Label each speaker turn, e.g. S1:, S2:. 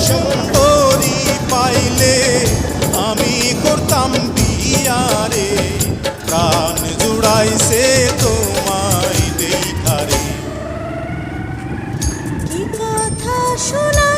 S1: সুন্দরী পাইলে আমি করতাম বিয়ারে, প্রাণ জুড়াইছে তোমায় দেখারে।
S2: কি কথা শোনা